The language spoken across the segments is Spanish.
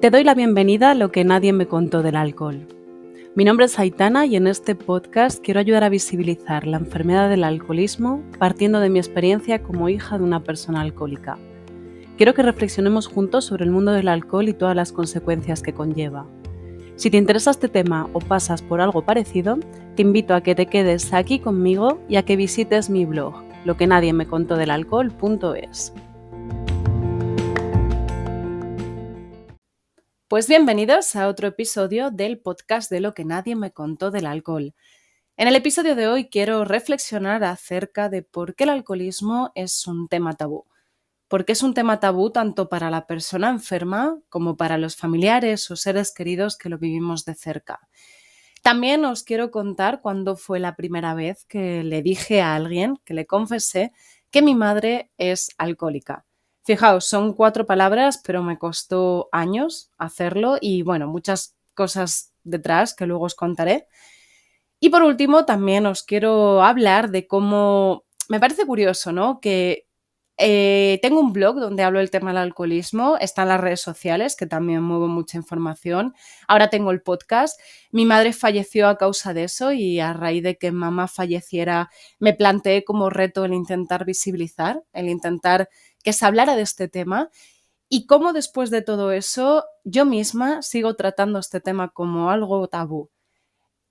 Te doy la bienvenida a lo que nadie me contó del alcohol. Mi nombre es Aitana y en este podcast quiero ayudar a visibilizar la enfermedad del alcoholismo partiendo de mi experiencia como hija de una persona alcohólica. Quiero que reflexionemos juntos sobre el mundo del alcohol y todas las consecuencias que conlleva. Si te interesa este tema o pasas por algo parecido, te invito a que te quedes aquí conmigo y a que visites mi blog, loquenadiemmecontodelalcohol.es. Pues bienvenidos a otro episodio del podcast de Lo que nadie me contó del alcohol. En el episodio de hoy quiero reflexionar acerca de por qué el alcoholismo es un tema tabú. Porque es un tema tabú tanto para la persona enferma como para los familiares o seres queridos que lo vivimos de cerca. También os quiero contar cuándo fue la primera vez que le dije a alguien, que le confesé, que mi madre es alcohólica. Fijaos, son 4 palabras, pero me costó años hacerlo y bueno, muchas cosas detrás que luego os contaré. Y por último, también os quiero hablar de cómo me parece curioso, ¿no? Que tengo un blog donde hablo del tema del alcoholismo, están las redes sociales, que también muevo mucha información. Ahora tengo el podcast. Mi madre falleció a causa de eso y a raíz de que mamá falleciera me planteé como reto el intentar visibilizar, el intentar que se hablara de este tema y cómo después de todo eso yo misma sigo tratando este tema como algo tabú.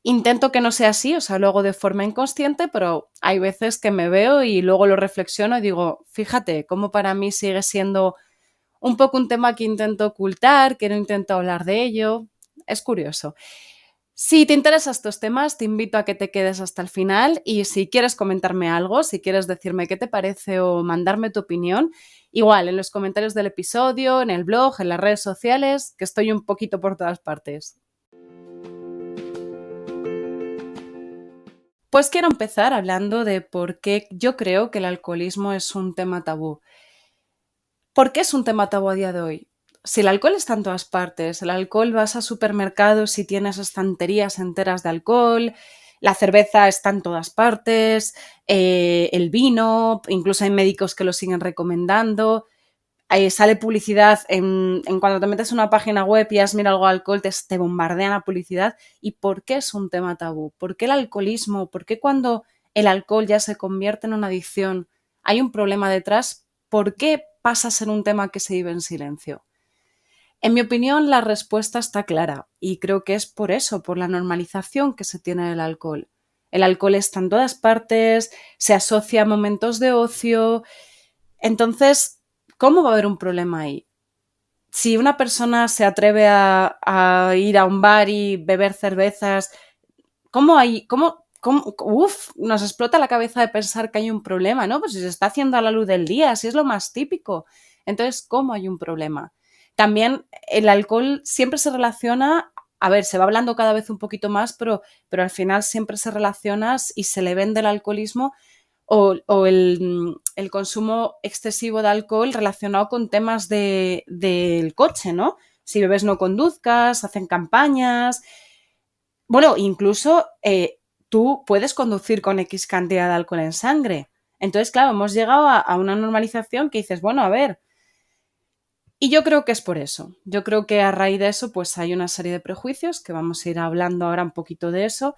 Intento que no sea así, o sea, lo hago de forma inconsciente, pero hay veces que me veo y luego lo reflexiono y digo, fíjate, cómo para mí sigue siendo un poco un tema que intento ocultar, que no intento hablar de ello. Es curioso. Si te interesan estos temas, te invito a que te quedes hasta el final y si quieres comentarme algo, si quieres decirme qué te parece o mandarme tu opinión, igual en los comentarios del episodio, en el blog, en las redes sociales, que estoy un poquito por todas partes. Pues quiero empezar hablando de por qué yo creo que el alcoholismo es un tema tabú. ¿Por qué es un tema tabú a día de hoy? Si el alcohol está en todas partes, el alcohol vas a supermercados y tienes estanterías enteras de alcohol, la cerveza está en todas partes, el vino, incluso hay médicos que lo siguen recomendando. Sale publicidad en cuando te metes en una página web y has mirado algo de alcohol, te bombardean la publicidad. ¿Y por qué es un tema tabú? ¿Por qué el alcoholismo? ¿Por qué cuando el alcohol ya se convierte en una adicción hay un problema detrás? ¿Por qué pasa a ser un tema que se vive en silencio? En mi opinión, la respuesta está clara y creo que es por eso, por la normalización que se tiene del alcohol. El alcohol está en todas partes, se asocia a momentos de ocio. Entonces, ¿cómo va a haber un problema ahí? Si una persona se atreve a ir a un bar y beber cervezas, nos explota la cabeza de pensar que hay un problema, ¿no? Pues si se está haciendo a la luz del día, si es lo más típico. Entonces, ¿cómo hay un problema? También el alcohol siempre se relaciona, a ver, se va hablando cada vez un poquito más, pero al final siempre se relaciona y se le vende el alcoholismo o el consumo excesivo de alcohol relacionado con temas del coche, ¿no? Si bebes no conduzcas, hacen campañas. Bueno, incluso tú puedes conducir con X cantidad de alcohol en sangre. Entonces, claro, hemos llegado a una normalización que dices, bueno, a ver. Y yo creo que es por eso. Yo creo que a raíz de eso, pues hay una serie de prejuicios, que vamos a ir hablando ahora un poquito de eso,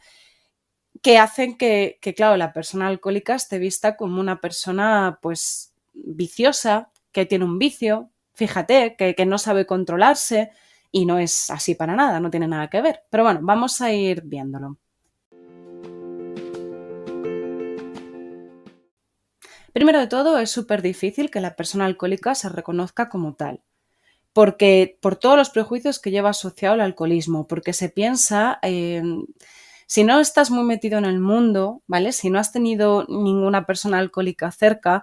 que hacen que, claro, la persona alcohólica esté vista como una persona, pues, viciosa, que tiene un vicio, fíjate, que no sabe controlarse y no es así para nada, no tiene nada que ver. Pero bueno, vamos a ir viéndolo. Primero de todo, es súper difícil que la persona alcohólica se reconozca como tal. Porque por todos los prejuicios que lleva asociado el alcoholismo, porque se piensa, si no estás muy metido en el mundo, ¿vale? Si no has tenido ninguna persona alcohólica cerca,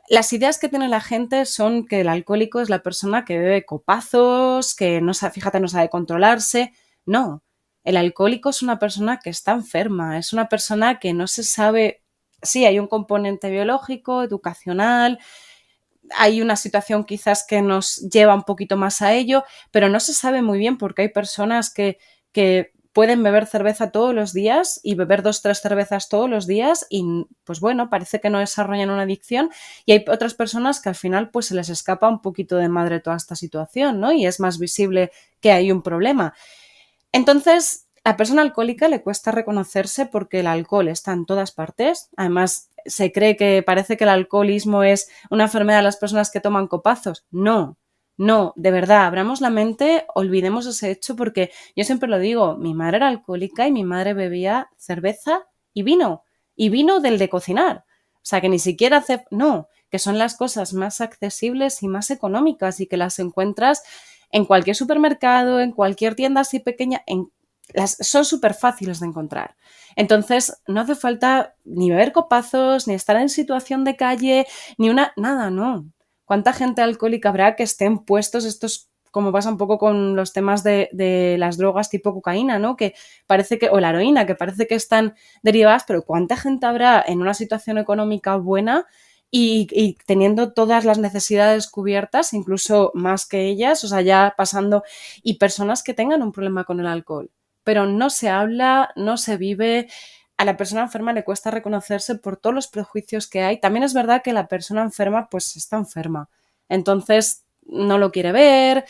las ideas que tiene la gente son que el alcohólico es la persona que bebe copazos, que no sabe, fíjate, no sabe controlarse. No, el alcohólico es una persona que está enferma, es una persona que no se sabe, sí, hay un componente biológico, educacional, hay una situación quizás que nos lleva un poquito más a ello, pero no se sabe muy bien porque hay personas que pueden beber cerveza todos los días y beber 2, 3 cervezas todos los días y, pues bueno, parece que no desarrollan una adicción, y hay otras personas que al final pues se les escapa un poquito de madre toda esta situación, ¿no? Y es más visible que hay un problema. Entonces, a la persona alcohólica le cuesta reconocerse porque el alcohol está en todas partes. Además, se cree que parece que el alcoholismo es una enfermedad de las personas que toman copazos. No, no, de verdad, abramos la mente, olvidemos ese hecho, porque yo siempre lo digo, mi madre era alcohólica y mi madre bebía cerveza y vino del de cocinar. O sea, que ni siquiera no, que son las cosas más accesibles y más económicas y que las encuentras en cualquier supermercado, en cualquier tienda así pequeña, son súper fáciles de encontrar. Entonces, no hace falta ni beber copazos, ni estar en situación de calle, nada, no. ¿Cuánta gente alcohólica habrá que estén puestos estos, como pasa un poco con los temas de las drogas tipo cocaína, ¿no? Que parece que, o la heroína, que parece que están derivadas, pero ¿cuánta gente habrá en una situación económica buena y teniendo todas las necesidades cubiertas, incluso más que ellas, o sea, ya pasando, y personas que tengan un problema con el alcohol? Pero no se habla, no se vive. A la persona enferma le cuesta reconocerse por todos los prejuicios que hay. También es verdad que la persona enferma pues está enferma. Entonces no lo quiere ver,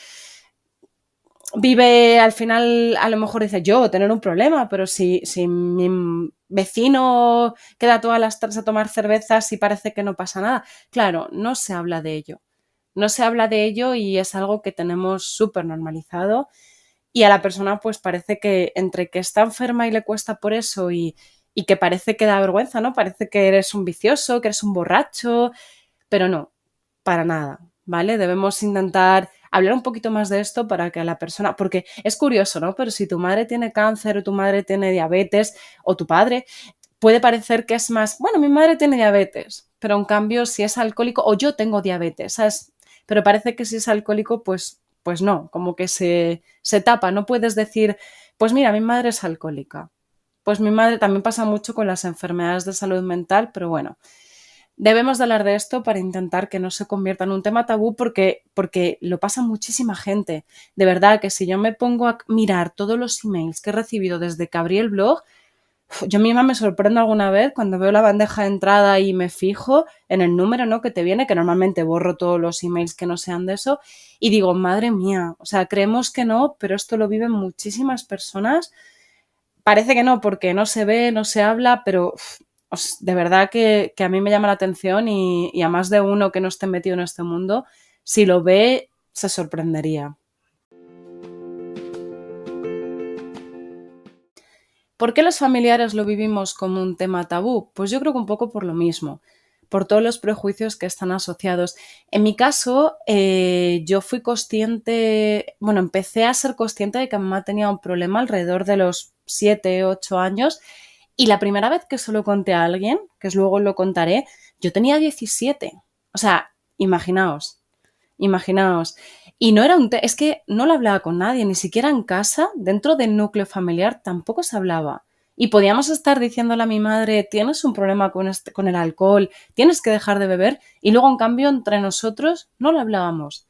vive al final, a lo mejor dice yo tener un problema, pero si mi vecino queda todas las tardes a tomar cervezas y parece que no pasa nada, claro, no se habla de ello. No se habla de ello y es algo que tenemos súper normalizado, y a la persona pues parece que entre que está enferma y le cuesta por eso y que parece que da vergüenza, ¿no? Parece que eres un vicioso, que eres un borracho, pero no, para nada, ¿vale? Debemos intentar hablar un poquito más de esto para que a la persona, porque es curioso, ¿no? Pero si tu madre tiene cáncer o tu madre tiene diabetes o tu padre, puede parecer que es más, bueno, mi madre tiene diabetes, pero en cambio si es alcohólico, o yo tengo diabetes, ¿sabes? Pero parece que si es alcohólico, pues no, como que se tapa, no puedes decir, pues mira, mi madre es alcohólica. Pues mi madre también pasa mucho con las enfermedades de salud mental, pero bueno, debemos de hablar de esto para intentar que no se convierta en un tema tabú, porque lo pasa muchísima gente. De verdad que si yo me pongo a mirar todos los emails que he recibido desde que abrí el blog, yo misma me sorprendo alguna vez cuando veo la bandeja de entrada y me fijo en el número, ¿no?, que te viene, que normalmente borro todos los emails que no sean de eso, y digo, madre mía, o sea, creemos que no, pero esto lo viven muchísimas personas. Parece que no, porque no se ve, no se habla, pero de verdad que a mí me llama la atención, y a más de uno que no esté metido en este mundo, si lo ve, se sorprendería. ¿Por qué los familiares lo vivimos como un tema tabú? Pues yo creo que un poco por lo mismo, por todos los prejuicios que están asociados. En mi caso, yo fui consciente, bueno, empecé a ser consciente de que mi mamá tenía un problema alrededor de los 7, 8 años, y la primera vez que se lo conté a alguien, que luego lo contaré, yo tenía 17. O sea, imaginaos. Y no era es que no lo hablaba con nadie, ni siquiera en casa, dentro del núcleo familiar, tampoco se hablaba. Y podíamos estar diciéndole a mi madre, tienes un problema con el alcohol, tienes que dejar de beber, y luego, en cambio, entre nosotros no lo hablábamos.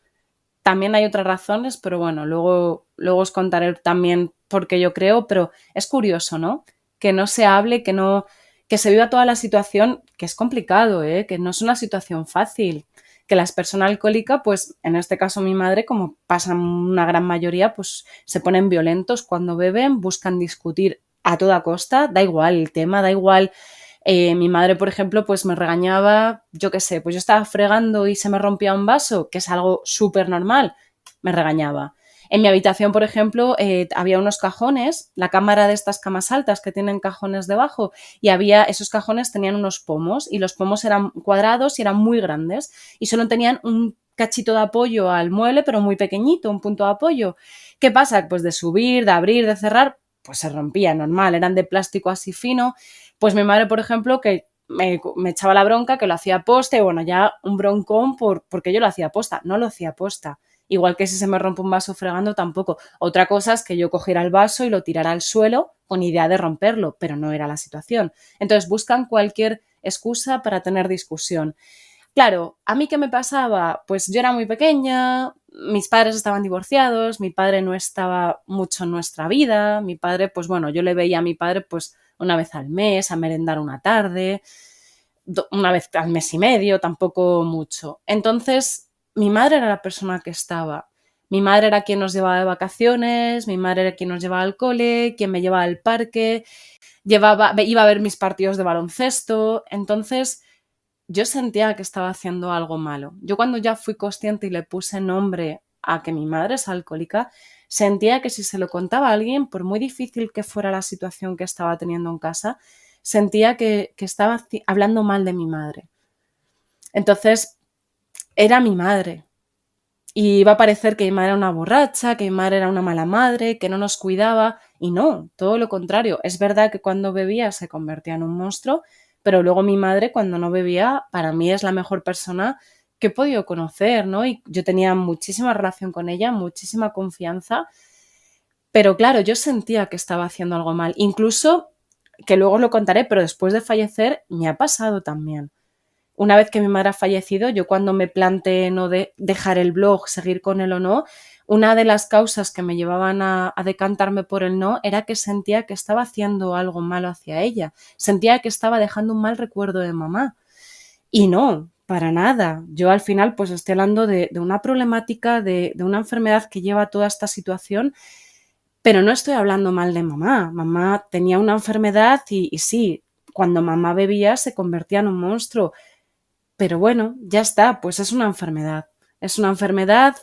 También hay otras razones, pero bueno, luego os contaré también por qué yo creo, pero es curioso, ¿no? Que no se hable, que se viva toda la situación, que es complicado, ¿eh? Que no es una situación fácil. Que las personas alcohólicas, pues en este caso mi madre, como pasa una gran mayoría, pues se ponen violentos cuando beben, buscan discutir a toda costa, da igual el tema, da igual. Mi madre, por ejemplo, pues me regañaba, yo qué sé, pues yo estaba fregando y se me rompía un vaso, que es algo súper normal, me regañaba. En mi habitación, por ejemplo, había unos cajones, la cámara de estas camas altas que tienen cajones debajo, y esos cajones tenían unos pomos, y los pomos eran cuadrados y eran muy grandes, y solo tenían un cachito de apoyo al mueble, pero muy pequeñito, un punto de apoyo. ¿Qué pasa? Pues de subir, de abrir, de cerrar, pues se rompía, normal, eran de plástico así fino. Pues mi madre, por ejemplo, que me echaba la bronca, que lo hacía aposta, y bueno, ya un broncón porque yo lo hacía aposta, no lo hacía aposta. Igual que si se me rompe un vaso fregando, tampoco. Otra cosa es que yo cogiera el vaso y lo tirara al suelo con idea de romperlo, pero no era la situación. Entonces buscan cualquier excusa para tener discusión. Claro, ¿a mí qué me pasaba? Pues yo era muy pequeña, mis padres estaban divorciados, mi padre no estaba mucho en nuestra vida, mi padre, pues bueno, yo le veía a mi padre pues una vez al mes, a merendar una tarde, una vez al mes y medio, tampoco mucho. Entonces, mi madre era la persona que estaba. Mi madre era quien nos llevaba de vacaciones, mi madre era quien nos llevaba al cole, quien me llevaba al parque, iba a ver mis partidos de baloncesto. Entonces, yo sentía que estaba haciendo algo malo. Yo cuando ya fui consciente y le puse nombre a que mi madre es alcohólica, sentía que si se lo contaba a alguien, por muy difícil que fuera la situación que estaba teniendo en casa, sentía que estaba hablando mal de mi madre. Entonces, era mi madre. Y iba a parecer que mi madre era una borracha, que mi madre era una mala madre, que no nos cuidaba. Y no, todo lo contrario. Es verdad que cuando bebía se convertía en un monstruo, pero luego mi madre cuando no bebía, para mí es la mejor persona que he podido conocer, ¿no? Y yo tenía muchísima relación con ella, muchísima confianza, pero claro, yo sentía que estaba haciendo algo mal. Incluso, que luego os lo contaré, pero después de fallecer me ha pasado también. Una vez que mi madre ha fallecido, yo cuando me planteé no dejar el blog, seguir con él o no, una de las causas que me llevaban a decantarme por el no era que sentía que estaba haciendo algo malo hacia ella. Sentía que estaba dejando un mal recuerdo de mamá. Y no, para nada. Yo al final pues estoy hablando de una problemática, de una enfermedad que lleva toda esta situación, pero no estoy hablando mal de mamá. Mamá tenía una enfermedad y sí, cuando mamá bebía se convertía en un monstruo. Pero bueno, ya está, pues es una enfermedad. Es una enfermedad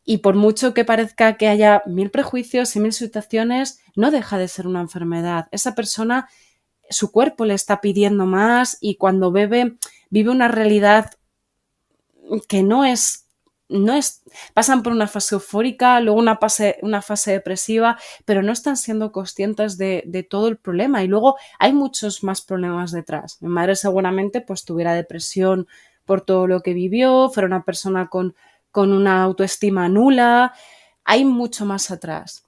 y por mucho que parezca que haya mil prejuicios y mil situaciones, no deja de ser una enfermedad. Esa persona, su cuerpo le está pidiendo más y cuando bebe, vive una realidad que no es, pasan por una fase eufórica, luego una fase depresiva, pero no están siendo conscientes de todo el problema. Y luego hay muchos más problemas detrás. Mi madre seguramente pues tuviera depresión por todo lo que vivió, fuera una persona con una autoestima nula. Hay mucho más atrás.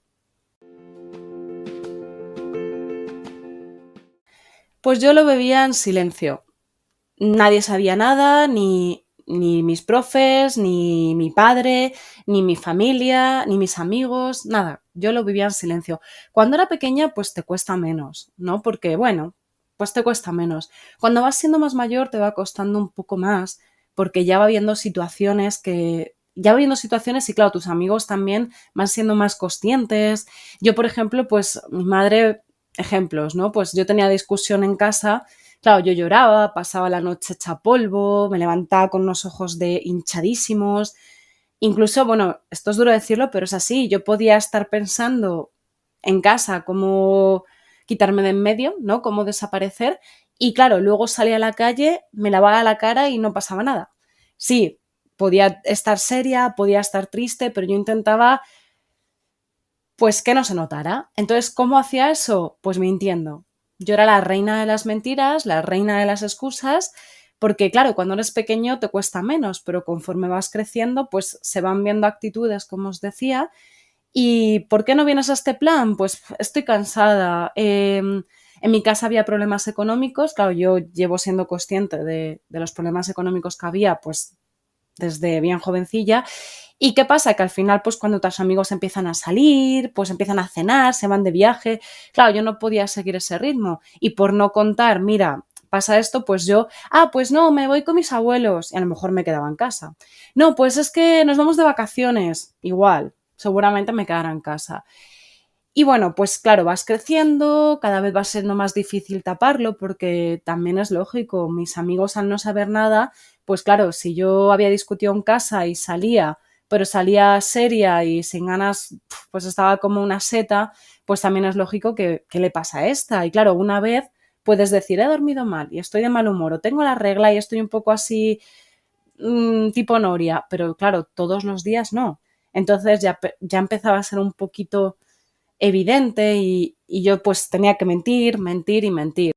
Pues yo lo bebía en silencio. Nadie sabía nada, ni mis profes, ni mi padre, ni mi familia, ni mis amigos, nada. Yo lo vivía en silencio. Cuando era pequeña, pues te cuesta menos, ¿no? Porque, bueno, pues te cuesta menos. Cuando vas siendo más mayor, te va costando un poco más, porque ya va viendo situaciones y, claro, tus amigos también van siendo más conscientes. Yo, por ejemplo, pues mi madre, ejemplos, ¿no? Pues yo tenía discusión en casa. Claro, yo lloraba, pasaba la noche hecha polvo, me levantaba con unos ojos de hinchadísimos. Incluso, bueno, esto es duro decirlo, pero es así. Yo podía estar pensando en casa cómo quitarme de en medio, ¿no? Cómo desaparecer. Y claro, luego salía a la calle, me lavaba la cara y no pasaba nada. Sí, podía estar seria, podía estar triste, pero yo intentaba, pues, que no se notara. Entonces, ¿cómo hacía eso? Pues mintiendo. Yo era la reina de las mentiras, la reina de las excusas, porque claro, cuando eres pequeño te cuesta menos, pero conforme vas creciendo, pues se van viendo actitudes, como os decía. ¿Y por qué no vienes a este plan? Pues estoy cansada. En mi casa había problemas económicos, claro, yo llevo siendo consciente de los problemas económicos que había, pues desde bien jovencilla. ¿Y qué pasa? Que al final, pues cuando tus amigos empiezan a salir, pues empiezan a cenar, se van de viaje, claro, yo no podía seguir ese ritmo. Y por no contar, mira, pasa esto, pues yo, pues no, me voy con mis abuelos y a lo mejor me quedaba en casa. No, pues es que nos vamos de vacaciones, igual, seguramente me quedara en casa. Y bueno, pues claro, vas creciendo, cada vez va siendo más difícil taparlo porque también es lógico, mis amigos al no saber nada, pues claro, si yo había discutido en casa y salía, pero salía seria y sin ganas, pues estaba como una seta, pues también es lógico que ¿qué le pasa a esta? Y claro, una vez puedes decir, he dormido mal y estoy de mal humor o tengo la regla y estoy un poco así tipo Noria, pero claro, todos los días no. Entonces ya empezaba a ser un poquito evidente y yo pues tenía que mentir, mentir y mentir.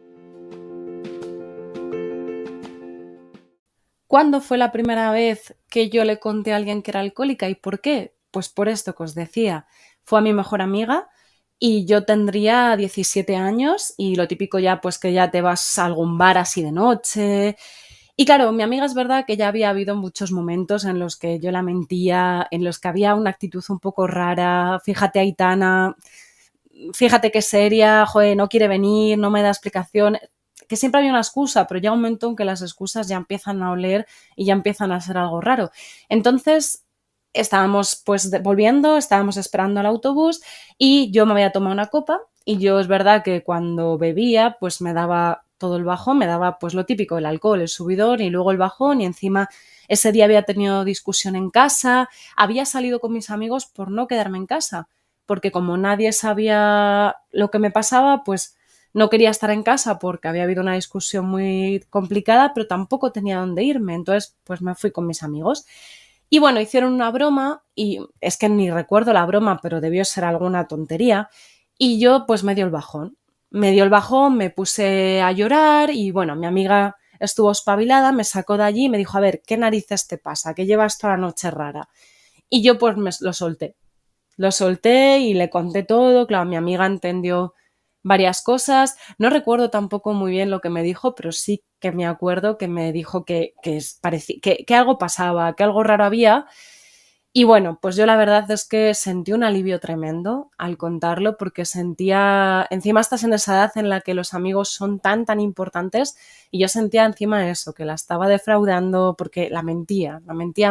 ¿Cuándo fue la primera vez que yo le conté a alguien que era alcohólica y por qué? Pues por esto que os decía. Fue a mi mejor amiga y yo tendría 17 años y lo típico ya pues que ya te vas a algún bar así de noche Y claro, mi amiga es verdad que ya había habido muchos momentos en los que yo la mentía, en los que había una actitud un poco rara, fíjate Aitana, fíjate qué seria, joder, no quiere venir, no me da explicación, que siempre había una excusa, pero llega un momento en que las excusas ya empiezan a oler y ya empiezan a ser algo raro. Entonces, estábamos pues volviendo, estábamos esperando al autobús y yo me había tomado una copa y yo es verdad que cuando bebía pues me daba todo el bajón, me daba pues lo típico, el alcohol, el subidón y luego el bajón y encima ese día había tenido discusión en casa, había salido con mis amigos por no quedarme en casa, porque como nadie sabía lo que me pasaba, pues no quería estar en casa porque había habido una discusión muy complicada, pero tampoco tenía dónde irme, entonces pues me fui con mis amigos. Y bueno, hicieron una broma y es que ni recuerdo la broma, pero debió ser alguna tontería. Y yo pues me dio el bajón. Me dio el bajón, me puse a llorar y bueno, mi amiga estuvo espabilada, me sacó de allí y me dijo, a ver, ¿qué narices te pasa? ¿Qué llevas toda la noche rara? Y yo pues lo solté. Lo solté y le conté todo. Claro, mi amiga entendió varias cosas. No recuerdo tampoco muy bien lo que me dijo, pero sí que me acuerdo que me dijo que algo pasaba, que algo raro había. Y bueno, pues yo la verdad es que sentí un alivio tremendo al contarlo porque sentía, encima estás en esa edad en la que los amigos son tan importantes y yo sentía encima eso, que la estaba defraudando porque la mentía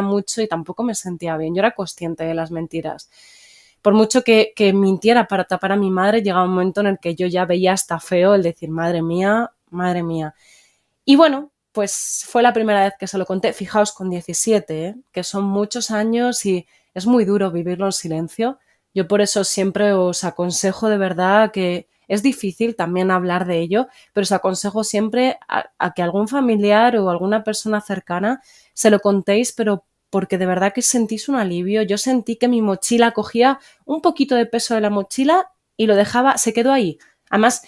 mucho y tampoco me sentía bien. Yo era consciente de las mentiras. Por mucho que mintiera para tapar a mi madre, llegaba un momento en el que yo ya veía hasta feo el decir, madre mía, madre mía. Y bueno, pues fue la primera vez que se lo conté. Fijaos, con 17, que son muchos años y es muy duro vivirlo en silencio. Yo por eso siempre os aconsejo de verdad que es difícil también hablar de ello, pero os aconsejo siempre a que algún familiar o alguna persona cercana se lo contéis, pero porque de verdad que sentís un alivio. Yo sentí que mi mochila cogía un poquito de peso de la mochila y lo dejaba, se quedó ahí. Además,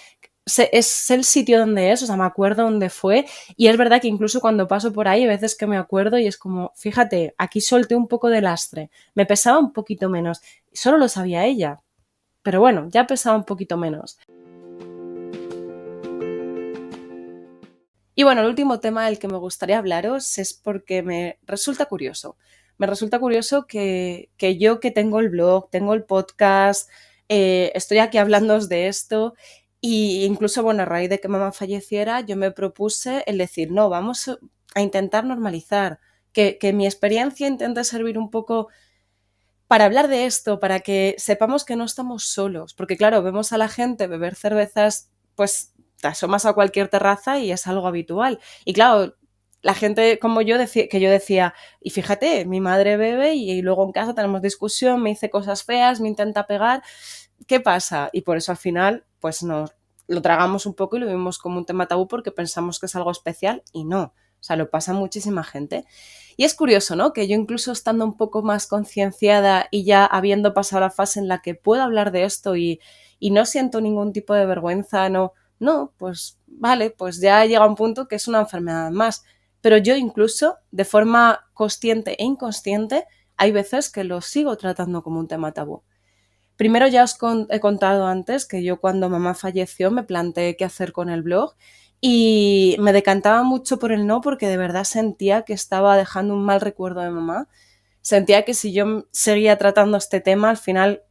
es el sitio donde es, o sea, me acuerdo dónde fue y es verdad que incluso cuando paso por ahí hay veces que me acuerdo y es como, fíjate, aquí solté un poco de lastre, me pesaba un poquito menos, solo lo sabía ella, pero bueno, ya pesaba un poquito menos. Y bueno, el último tema del que me gustaría hablaros es porque me resulta curioso. Me resulta curioso que yo que tengo el blog, tengo el podcast, estoy aquí hablándoos de esto y incluso, bueno, a raíz de que mamá falleciera, yo me propuse el decir, no, vamos a intentar normalizar, que mi experiencia intente servir un poco para hablar de esto, para que sepamos que no estamos solos, porque claro, vemos a la gente beber cervezas, pues te asomas a cualquier terraza y es algo habitual. Y claro, la gente como yo decía, que yo decía, y fíjate, mi madre bebe y luego en casa tenemos discusión, me dice cosas feas, me intenta pegar, ¿qué pasa? Y por eso al final, pues nos lo tragamos un poco y lo vimos como un tema tabú porque pensamos que es algo especial y no. O sea, lo pasa muchísima gente. Y es curioso, ¿no? Que yo incluso estando un poco más concienciada y ya habiendo pasado la fase en la que puedo hablar de esto y no siento ningún tipo de vergüenza, no, pues vale, pues ya llega un punto que es una enfermedad más. Pero yo incluso, de forma consciente e inconsciente, hay veces que lo sigo tratando como un tema tabú. Primero ya he contado antes que yo cuando mamá falleció me planteé qué hacer con el blog y me decantaba mucho por el no porque de verdad sentía que estaba dejando un mal recuerdo de mamá. Sentía que si yo seguía tratando este tema, al final,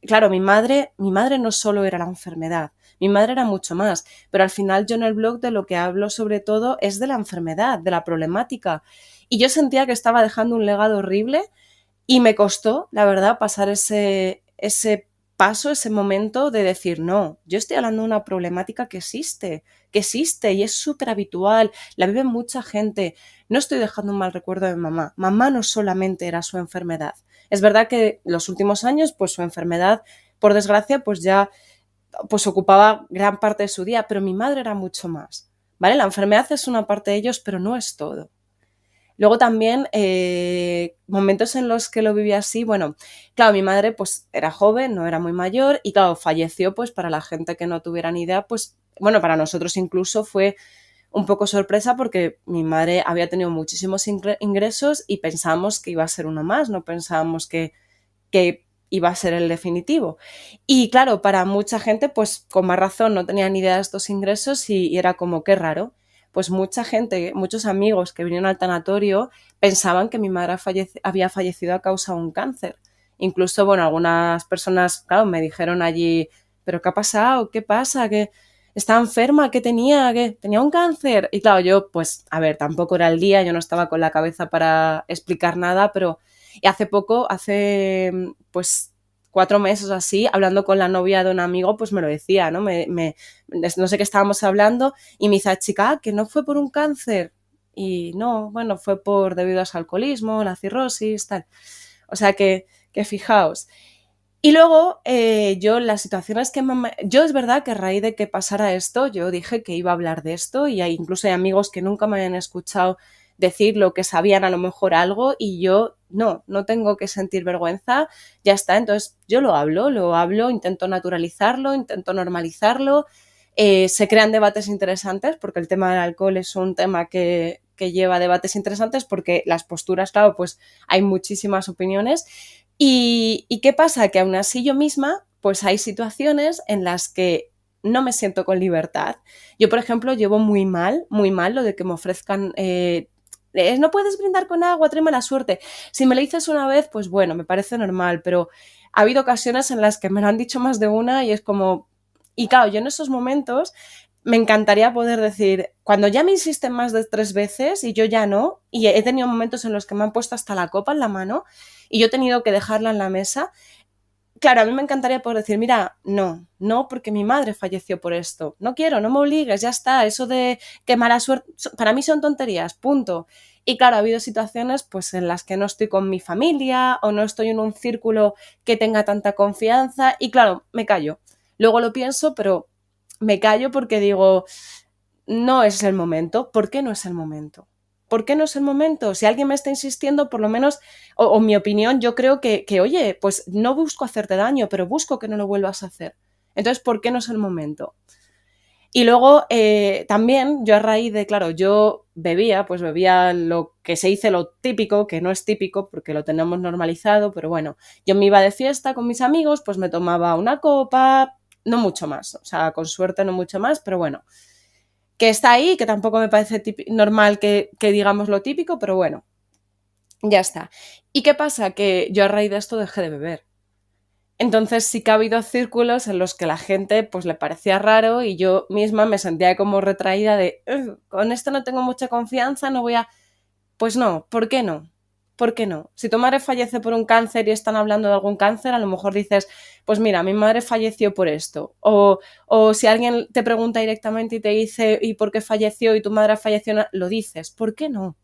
claro, mi madre no solo era la enfermedad, mi madre era mucho más, pero al final yo en el blog de lo que hablo sobre todo es de la enfermedad, de la problemática. Y yo sentía que estaba dejando un legado horrible y me costó, la verdad, pasar ese paso, ese momento de decir, no, yo estoy hablando de una problemática que existe y es súper habitual, la vive mucha gente. No estoy dejando un mal recuerdo de mamá. Mamá no solamente era su enfermedad. Es verdad que los últimos años, pues su enfermedad, por desgracia, pues ya pues ocupaba gran parte de su día, pero mi madre era mucho más. ¿Vale? La enfermedad es una parte de ellos, pero no es todo. Luego también momentos en los que lo viví así, bueno, claro, mi madre pues era joven, no era muy mayor y claro, falleció pues para la gente que no tuviera ni idea, pues bueno, para nosotros incluso fue un poco sorpresa porque mi madre había tenido muchísimos ingresos y pensábamos que iba a ser uno más, no pensábamos que iba a ser el definitivo. Y claro, para mucha gente pues con más razón no tenía ni idea de estos ingresos y era como qué raro. pues mucha gente, muchos amigos que vinieron al tanatorio pensaban que mi madre había fallecido a causa de un cáncer. Incluso, bueno, algunas personas, claro, me dijeron allí, ¿pero qué ha pasado? ¿Qué pasa? ¿Que estaba enferma? ¿Qué tenía? ¿Que tenía un cáncer? Y claro, yo, pues, a ver, tampoco era el día, yo no estaba con la cabeza para explicar nada, pero y hace poco, pues 4 meses así, hablando con la novia de un amigo, pues me lo decía, ¿no? No sé qué estábamos hablando y me dice, chica, que no fue por un cáncer. Y no, bueno, fue debido a su alcoholismo, la cirrosis, tal. O sea que fijaos. Y luego yo las situaciones yo es verdad que a raíz de que pasara esto, yo dije que iba a hablar de esto y incluso hay amigos que nunca me habían escuchado decir lo que sabían a lo mejor algo y yo no tengo que sentir vergüenza, ya está, entonces yo lo hablo, intento naturalizarlo, intento normalizarlo, se crean debates interesantes porque el tema del alcohol es un tema que lleva debates interesantes porque las posturas, claro, pues hay muchísimas opiniones. ¿Y qué pasa? Que aún así yo misma, pues hay situaciones en las que no me siento con libertad. Yo, por ejemplo, llevo muy mal lo de que me ofrezcan, no puedes brindar con agua, trae mala suerte. Si me lo dices una vez, pues bueno, me parece normal, pero ha habido ocasiones en las que me lo han dicho más de una y es como... Y claro, yo en esos momentos me encantaría poder decir, cuando ya me insisten más de 3 veces y yo ya no, y he tenido momentos en los que me han puesto hasta la copa en la mano y yo he tenido que dejarla en la mesa, claro, a mí me encantaría poder decir, mira, no, porque mi madre falleció por esto, no quiero, no me obligues, ya está, eso de que mala suerte, para mí son tonterías, punto. Y claro, ha habido situaciones pues en las que no estoy con mi familia o no estoy en un círculo que tenga tanta confianza y claro, me callo. Luego lo pienso, pero me callo porque digo, no es el momento. ¿Por qué no es el momento? ¿Por qué no es el momento? Si alguien me está insistiendo, por lo menos, o mi opinión, yo creo que, oye, pues no busco hacerte daño, pero busco que no lo vuelvas a hacer. Entonces, ¿por qué no es el momento? Y luego también yo a raíz de, claro, yo pues bebía lo que se dice lo típico, que no es típico porque lo tenemos normalizado, pero bueno, yo me iba de fiesta con mis amigos, pues me tomaba una copa, no mucho más, o sea, con suerte no mucho más, pero bueno, que está ahí, que tampoco me parece normal que digamos lo típico, pero bueno, ya está. ¿Y qué pasa? Que yo a raíz de esto dejé de beber. Entonces sí que ha habido círculos en los que la gente pues le parecía raro y yo misma me sentía como retraída de con esto no tengo mucha confianza, no voy a... Pues no, ¿por qué no? ¿Por qué no? Si tu madre fallece por un cáncer y están hablando de algún cáncer, a lo mejor dices, pues mira, mi madre falleció por esto. O si alguien te pregunta directamente y te dice, ¿y por qué falleció? Y tu madre falleció, lo dices. ¿Por qué no?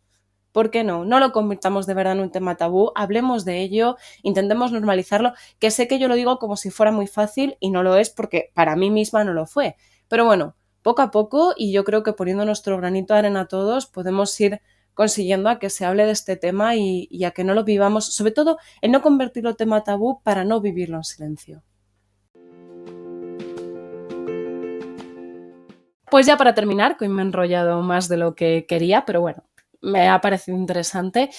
¿Por qué no? No lo convirtamos de verdad en un tema tabú, hablemos de ello, intentemos normalizarlo, que sé que yo lo digo como si fuera muy fácil y no lo es porque para mí misma no lo fue. Pero bueno, poco a poco y yo creo que poniendo nuestro granito de arena todos podemos ir consiguiendo a que se hable de este tema y a que no lo vivamos, sobre todo en no convertirlo en tema tabú para no vivirlo en silencio. Pues ya para terminar, que hoy me he enrollado más de lo que quería, pero bueno, me ha parecido interesante.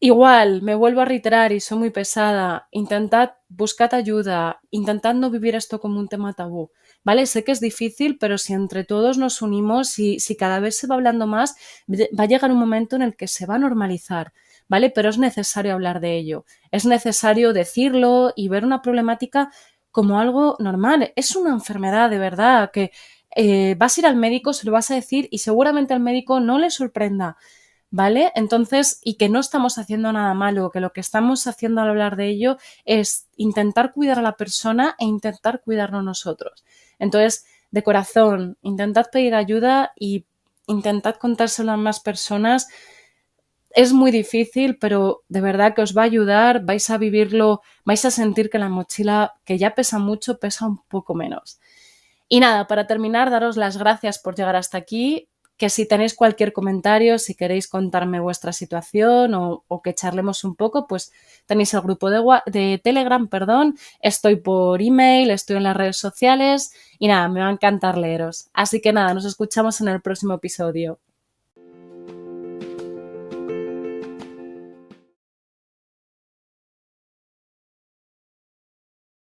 Igual, me vuelvo a reiterar y soy muy pesada, intentad, buscad ayuda, intentad no vivir esto como un tema tabú, ¿vale? Sé que es difícil, pero si entre todos nos unimos y si cada vez se va hablando más, va a llegar un momento en el que se va a normalizar, ¿vale? Pero es necesario hablar de ello, es necesario decirlo y ver una problemática como algo normal. Es una enfermedad de verdad que vas a ir al médico, se lo vas a decir y seguramente al médico no le sorprenda. ¿Vale? Entonces, y que no estamos haciendo nada malo, que lo que estamos haciendo al hablar de ello es intentar cuidar a la persona e intentar cuidarnos nosotros. Entonces, de corazón, intentad pedir ayuda y intentad contárselo a más personas. Es muy difícil, pero de verdad que os va a ayudar, vais a vivirlo, vais a sentir que la mochila, que ya pesa mucho, pesa un poco menos. Y nada, para terminar, daros las gracias por llegar hasta aquí, que si tenéis cualquier comentario, si queréis contarme vuestra situación o que charlemos un poco, pues tenéis el grupo de Telegram, perdón, estoy por email, estoy en las redes sociales y nada, me va a encantar leeros. Así que nada, nos escuchamos en el próximo episodio.